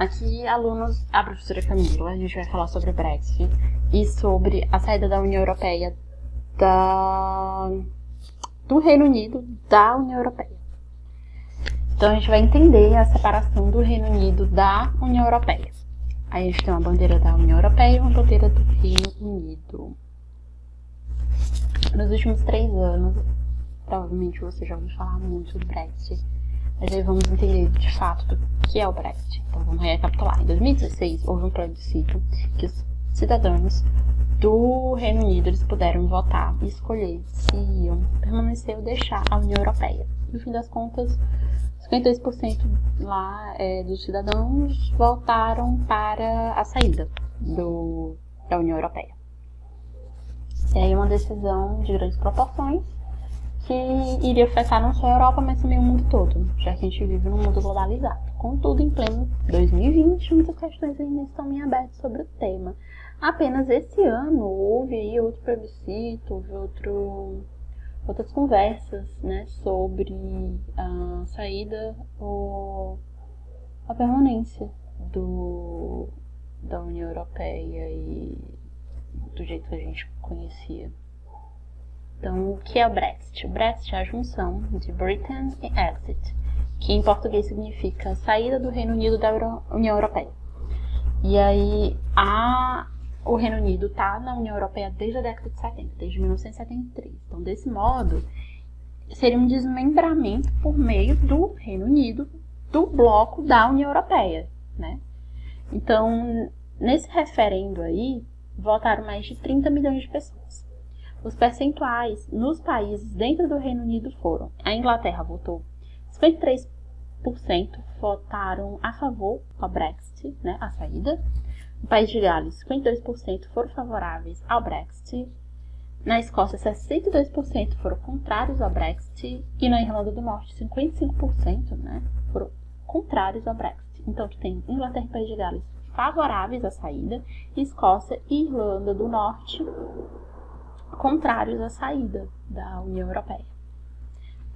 aqui alunos, a professora Camila, a gente vai falar sobre o Brexit e sobre a saída da União Europeia do Reino Unido da União Europeia. Então a gente vai entender a separação do Reino Unido da União Europeia. Aí a gente tem uma bandeira da União Europeia e uma bandeira do Reino Unido. Nos últimos 3 anos, provavelmente você já ouviu falar muito do Brexit. Mas aí vamos entender de fato do que é o Brexit. Então vamos recapitular. Em 2016 houve um plebiscito que os cidadãos do Reino Unido eles puderam votar e escolher se iam permanecer ou deixar a União Europeia. No fim das contas, 52% lá dos cidadãos votaram para a saída da União Europeia. E aí uma decisão de grandes proporções que iria afetar não só a Europa, mas também o mundo todo, já que a gente vive num mundo globalizado. Contudo, em pleno 2020, muitas questões ainda estão em aberto sobre o tema. Apenas esse ano houve aí outro plebiscito, houve outras conversas, né, sobre a saída ou a permanência da União Europeia e do jeito que a gente conhecia. Então, o que é o Brexit? O Brexit é a junção de Britain e Exit, que em português significa saída do Reino Unido da União Europeia. E aí, o Reino Unido está na União Europeia desde a década de 70, desde 1973. Então, desse modo, seria um desmembramento por meio do Reino Unido do bloco da União Europeia, né? Então, nesse referendo aí, votaram mais de 30 milhões de pessoas. Os percentuais nos países dentro do Reino Unido foram: a Inglaterra votou 53% votaram a favor do Brexit, né, a saída. No país de Gales, 52% foram favoráveis ao Brexit. Na Escócia, 62% foram contrários ao Brexit. E na Irlanda do Norte, 55%, né, foram contrários ao Brexit. Então, tu tem Inglaterra e País de Gales favoráveis à saída, Escócia e Irlanda do Norte contrários à saída da União Europeia.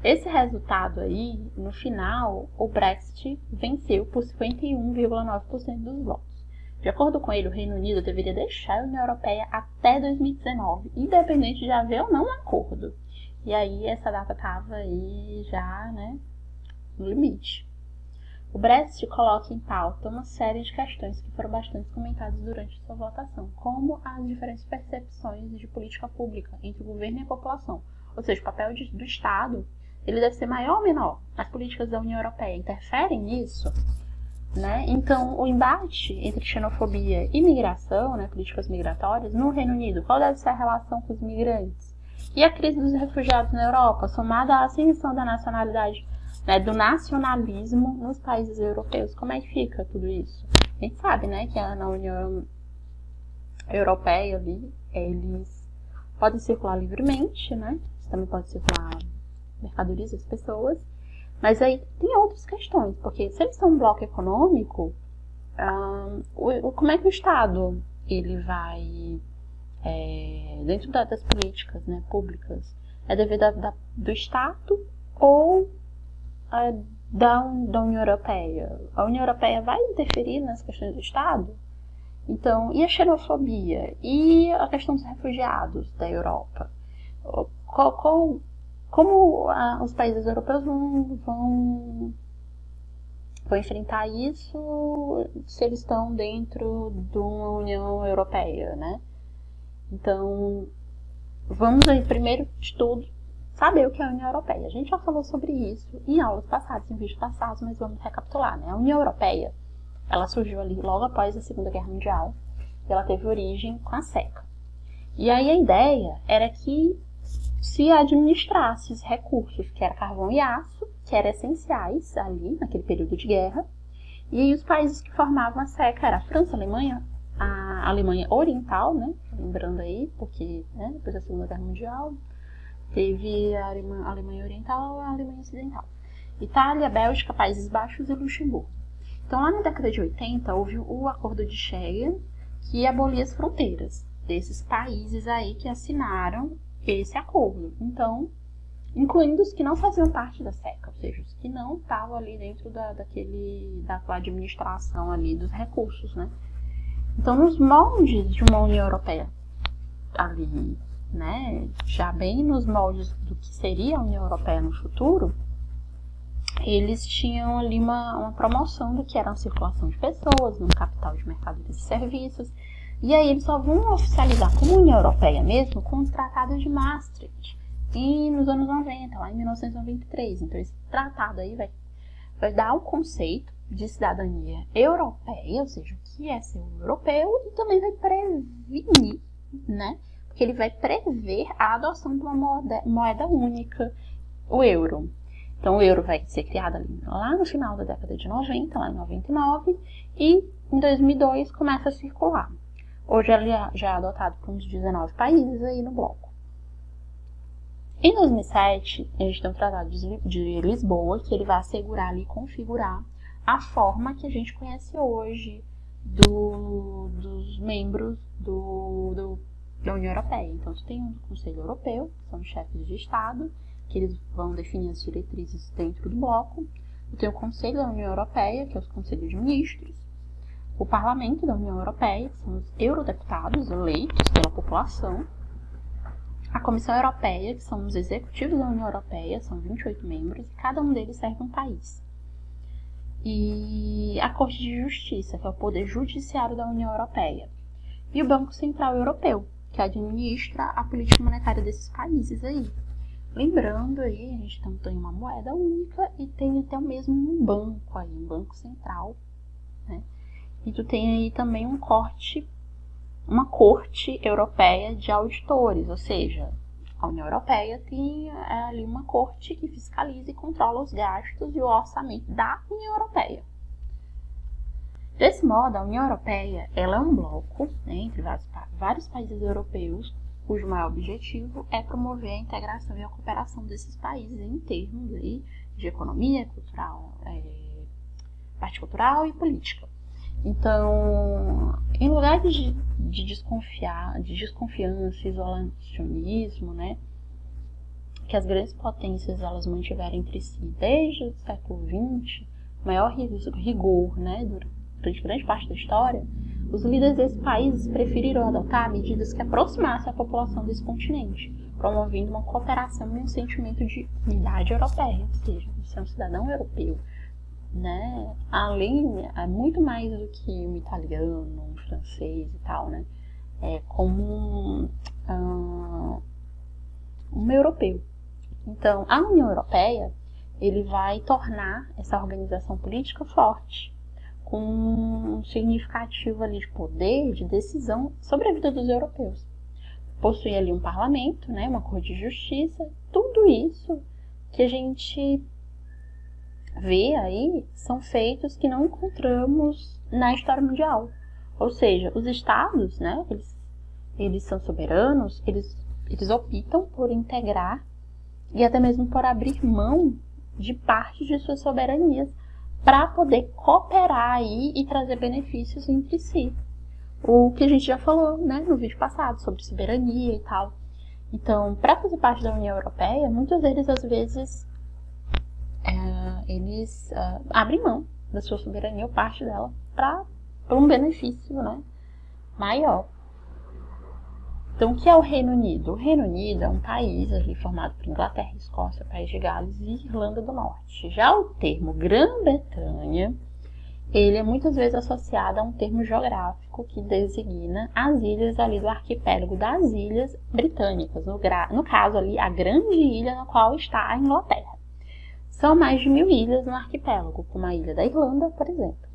Esse resultado aí, no final, o Brexit venceu por 51,9% dos votos. De acordo com ele, o Reino Unido deveria deixar a União Europeia até 2019, independente de haver ou não um acordo. E aí essa data estava aí já, né, no limite. O Brexit coloca em pauta uma série de questões que foram bastante comentadas durante sua votação, como as diferentes percepções de política pública entre o governo e a população. Ou seja, o papel do Estado ele deve ser maior ou menor. As políticas da União Europeia interferem nisso, né? Então, o embate entre xenofobia e migração, né, políticas migratórias, no Reino Unido, qual deve ser a relação com os migrantes? E a crise dos refugiados na Europa, somada à ascensão da nacionalidade, né, do nacionalismo nos países europeus. Como é que fica tudo isso? A gente sabe, né, que na União Europeia ali, eles podem circular livremente, né? Também pode circular mercadorias das pessoas. Mas aí tem outras questões, porque se eles são um bloco econômico, como é que o Estado ele vai, dentro das políticas, né, públicas, é dever do Estado ou da União Europeia? A União Europeia vai interferir nas questões do Estado? Então, e a xenofobia? E a questão dos refugiados da Europa? Como os países europeus vão enfrentar isso se eles estão dentro de uma União Europeia, né? Então, vamos aí, primeiro de tudo, saber o que é a União Europeia. A gente já falou sobre isso em aulas passadas, em vídeos passados, mas vamos recapitular, né? A União Europeia, ela surgiu ali logo após a Segunda Guerra Mundial e ela teve origem com a seca. E aí a ideia era que se administrasse os recursos, que era carvão e aço, que eram essenciais ali, naquele período de guerra, e aí os países que formavam a seca eram a França, a Alemanha, a Alemanha Oriental, né, lembrando aí, porque, né, depois da Segunda Guerra Mundial, teve a Alemanha Oriental e a Alemanha Ocidental, Itália, Bélgica, Países Baixos e Luxemburgo. Então, lá na década de 80, houve o Acordo de Schengen, que abolia as fronteiras desses países aí que assinaram esse acordo. Então, incluindo os que não faziam parte da SECA, ou seja, os que não estavam ali dentro da administração ali dos recursos, né? Então, nos moldes de uma União Europeia ali, né, já bem nos moldes do que seria a União Europeia no futuro, eles tinham ali uma promoção do que era a circulação de pessoas, no capital de mercadorias e serviços, e aí eles só vão oficializar como União Europeia mesmo com o Tratado de Maastricht, e nos anos 90, lá em 1993. Então esse tratado aí vai dar o conceito de cidadania europeia, ou seja, o que é ser um europeu, e também vai prevenir, né? Porque ele vai prever a adoção de uma moeda única, o euro. Então o euro vai ser criado ali, lá no final da década de 90, lá em 99, e em 2002 começa a circular. Hoje ele já é adotado por uns 19 países aí no bloco. Em 2007, a gente tem o Tratado de Lisboa, que ele vai assegurar ali, configurar a forma que a gente conhece hoje dos membros da União Europeia. Então, você tem o Conselho Europeu, que são os chefes de Estado, que eles vão definir as diretrizes dentro do bloco. Tem o Conselho da União Europeia, que é os Conselhos de Ministros. O Parlamento da União Europeia, que são os eurodeputados eleitos pela população. A Comissão Europeia, que são os executivos da União Europeia, são 28 membros, e cada um deles serve um país. E a Corte de Justiça, que é o poder judiciário da União Europeia. E o Banco Central Europeu, que administra a política monetária desses países aí. Lembrando aí, a gente tem uma moeda única e tem até mesmo um banco aí, um banco central, né? E tu tem aí também uma corte europeia de auditores, ou seja, a União Europeia tem ali uma corte que fiscaliza e controla os gastos e o orçamento da União Europeia. Desse modo, a União Europeia ela é um bloco, né, entre vários países europeus, cujo maior objetivo é promover a integração e a cooperação desses países em termos aí de economia, parte cultural e política. Então, em lugar de desconfiança, isolacionismo, né, que as grandes potências elas mantiveram entre si desde o século XX, maior rigor, né, durante grande parte da história, os líderes desses países preferiram adotar medidas que aproximassem a população desse continente, promovendo uma cooperação e um sentimento de unidade europeia, ou seja, ser um cidadão europeu, né? Além, é muito mais do que um italiano, um francês e tal, né? É como um europeu. Então, a União Europeia, ele vai tornar essa organização política forte, com um significativo ali de poder, de decisão sobre a vida dos europeus. Possui ali um parlamento, né? Uma corte de justiça, tudo isso que a gente vê aí são feitos que não encontramos na história mundial. Ou seja, os estados, né, eles são soberanos, eles optam por integrar e até mesmo por abrir mão de parte de suas soberanias para poder cooperar aí e trazer benefícios entre si. O que a gente já falou, né, no vídeo passado sobre soberania e tal. Então, para fazer parte da União Europeia, muitos deles às vezes eles abrem mão da sua soberania ou parte dela por um benefício, né, maior. Então, o que é o Reino Unido? O Reino Unido é um país ali formado por Inglaterra, Escócia, País de Gales e Irlanda do Norte. Já o termo Grã-Bretanha, ele é muitas vezes associado a um termo geográfico que designa as ilhas ali do arquipélago das Ilhas Britânicas, no caso ali a grande ilha na qual está a Inglaterra. São mais de 1000 ilhas no arquipélago, como a ilha da Irlanda, por exemplo.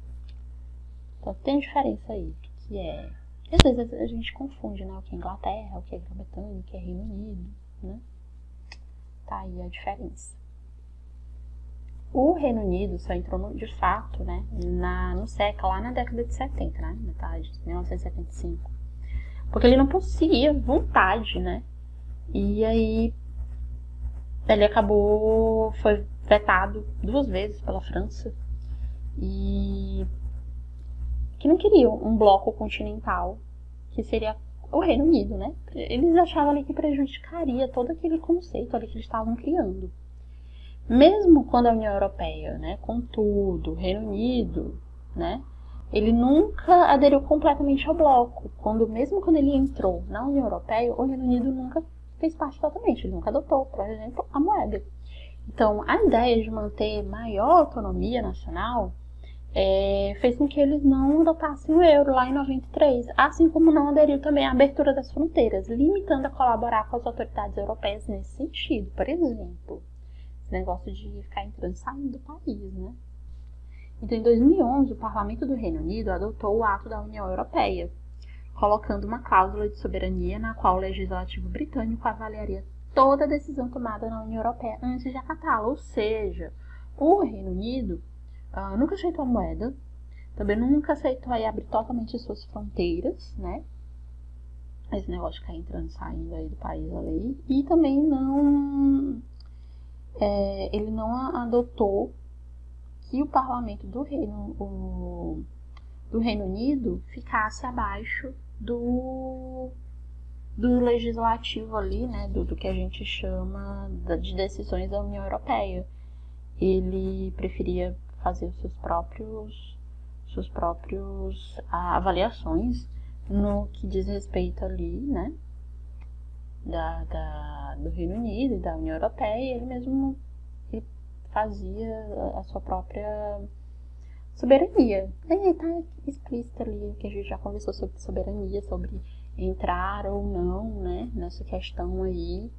Então tem diferença aí, que é... Às vezes a gente confunde, né, o que é Inglaterra, o que é Grã-Bretanha, o que é Reino Unido, né? Tá aí a diferença. O Reino Unido só entrou de fato, né, no SECA lá na década de 70, né, metade de 1975. Porque ele não possuía vontade, né? E aí ele foi vetado 2 vezes pela França. E que não queriam um bloco continental, que seria o Reino Unido, né? Eles achavam ali que prejudicaria todo aquele conceito ali que eles estavam criando. Mesmo quando a União Europeia, né, contudo, o Reino Unido, né, ele nunca aderiu completamente ao bloco. Mesmo quando ele entrou na União Europeia, o Reino Unido nunca fez parte totalmente, ele nunca adotou, por exemplo, a moeda. Então, a ideia de manter maior autonomia nacional fez com que eles não adotassem o euro lá em 93, assim como não aderiu também à abertura das fronteiras, limitando a colaborar com as autoridades europeias nesse sentido. Por exemplo, esse negócio de ficar entrando e saindo do país, né? Então, em 2011, o Parlamento do Reino Unido adotou o Ato da União Europeia, colocando uma cláusula de soberania na qual o legislativo britânico avaliaria toda a decisão tomada na União Europeia antes de acatá-la. Ou seja, o Reino Unido nunca aceitou a moeda, também nunca aceitou aí abrir totalmente as suas fronteiras, né? Esse negócio de ficar entrando e saindo aí do país ali. E também ele não adotou que o parlamento do Reino Unido ficasse abaixo do legislativo ali, né, do que a gente chama de decisões da União Europeia. Ele preferia fazer os seus próprios avaliações no que diz respeito ali, né, do Reino Unido e da União Europeia, e ele mesmo fazia a sua própria soberania. Tá explícito ali que a gente já conversou sobre soberania, sobre entrar ou não, né, nessa questão aí